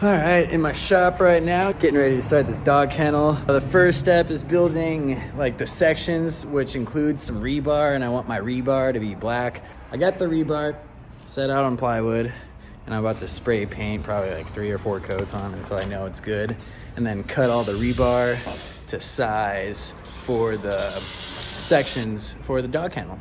All right, in my shop right now, getting ready to start this dog kennel. The first step is building like the sections, which includes some rebar, and I want my rebar to be black. I got the rebar set out on plywood, and I'm about to spray paint probably like 3 or 4 coats on it until I know it's good, and then cut all the rebar to size for the sections for the dog kennel.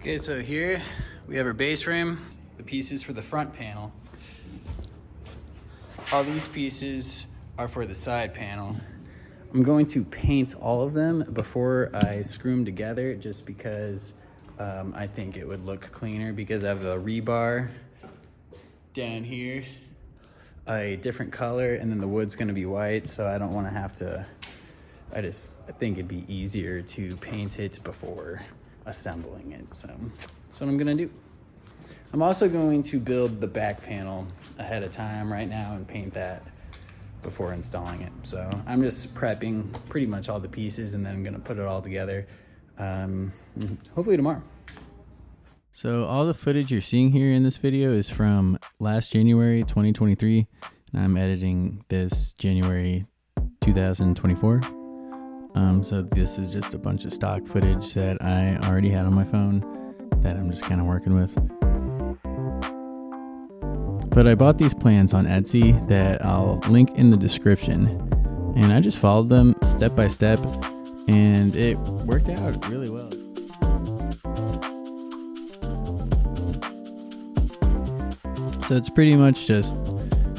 Okay, so here we have our base frame, the pieces for the front panel. All these pieces are for the side panel. I'm going to paint all of them before I screw them together, just because I think it would look cleaner, because I have the rebar down here, a different color, and then the wood's gonna be white, so I don't wanna have to, I think it'd be easier to paint it before assembling it. So that's what I'm gonna do. I'm also going to build the back panel ahead of time right now and paint that before installing it. So I'm just prepping pretty much all the pieces, and then I'm gonna put it all together hopefully tomorrow. So all the footage you're seeing here in this video is from last January 2023, and I'm editing this January 2024. So this is just a bunch of stock footage that I already had on my phone that I'm just kind of working with. But I bought these plans on Etsy that I'll link in the description, and I just followed them step by step, and it worked out really well. So it's pretty much just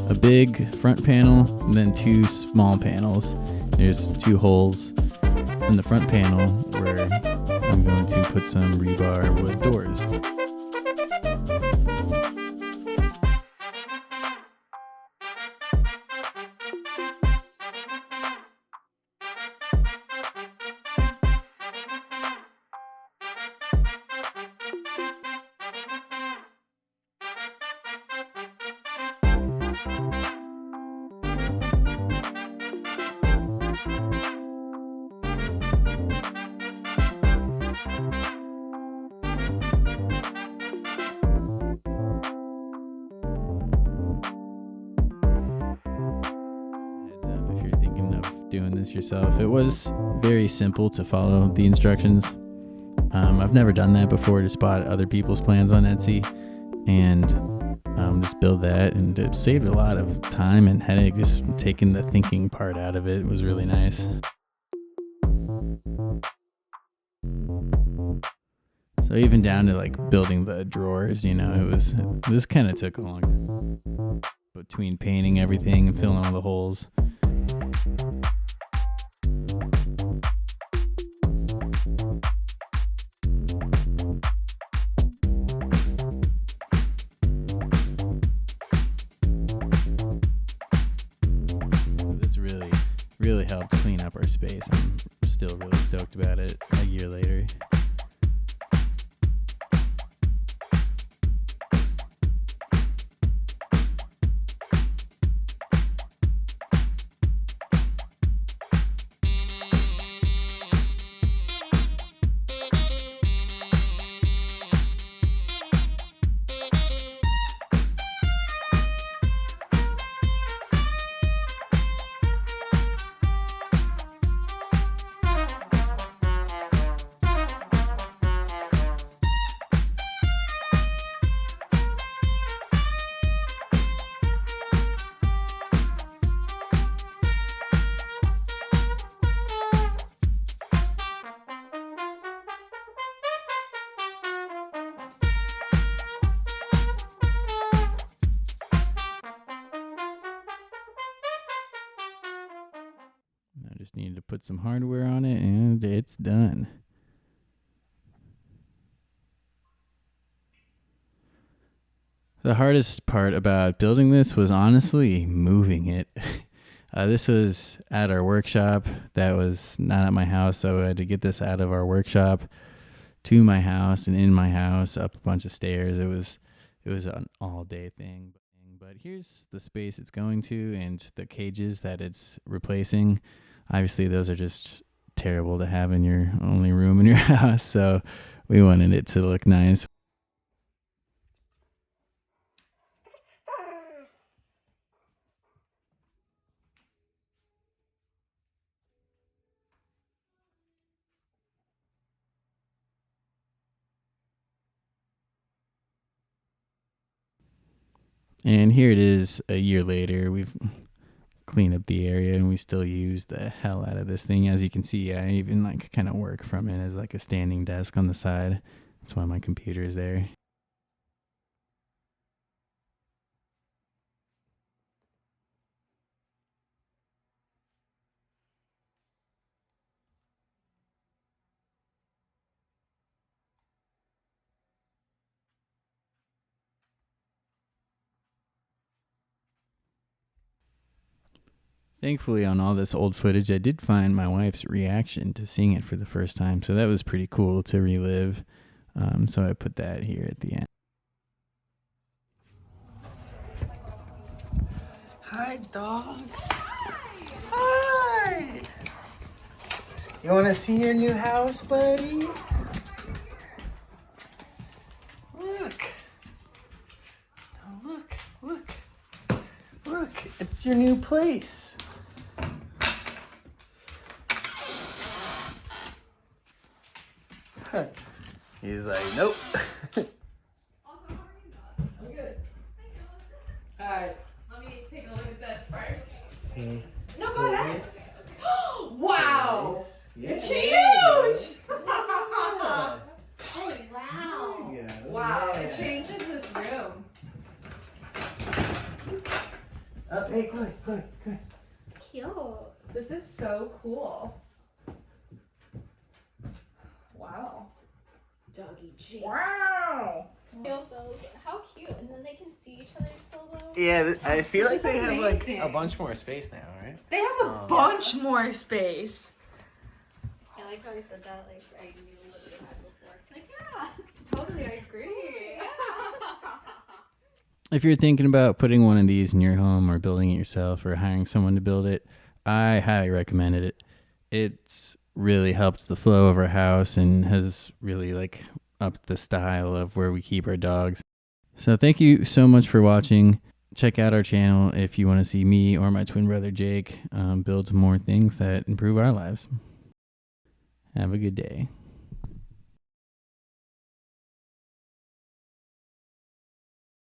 a big front panel and then 2 small panels. There's 2 holes in the front panel where I'm going to put some rebar wood doors. Doing this yourself, it was very simple to follow the instructions. I've never done that before, just bought other people's plans on Etsy and just build that, and it saved a lot of time and headache. Just taking the thinking part out of it was really nice. So even down to like building the drawers, you know, this kind of took a long time between painting everything and filling all the holes. Really helped clean up our space. I'm still really stoked about it a year later. I just needed to put some hardware on it, and it's done. The hardest part about building this was honestly moving it. This was at our workshop. That was not at my house, so I had to get this out of our workshop to my house and in my house, up a bunch of stairs. It was an all day thing. But here's the space it's going to and the cages that it's replacing. Obviously, those are just terrible to have in your only room in your house, so we wanted it to look nice. And here it is a year later. We've cleaned up the area and we still use the hell out of this thing. As you can see, I even like kind of work from it as like a standing desk on the side. That's why my computer is there. Thankfully, on all this old footage, I did find my wife's reaction to seeing it for the first time, so that was pretty cool to relive. So I put that here at the end. Hi, dogs. Hi. You want to see your new house, buddy? Look. Oh, look. Look, it's your new place. He's like, nope. I'm good. Hi. Let me take a look at this first. Hey. No, go ahead. Wow! Nice. It's Yeah. huge! Yeah. Oh, wow. There you go. Wow, Yeah. it changes this room. Hey, Chloe, come here. Cute. This is so cool. Wow. Doggy G. Wow! How cute, and then they can see each other still though. Yeah, I feel This like is they have like amazing. a bunch more space now, right? They have a bunch more space. I like how I said that, like I knew what they had before. Like, yeah, totally, I agree. If you're thinking about putting one of these in your home or building it yourself or hiring someone to build it, I highly recommend it. It's really helped the flow of our house and has really like upped the style of where we keep our dogs. So thank you so much for watching. Check out our channel if you want to see me or my twin brother Jake build more things that improve our lives. Have a good day.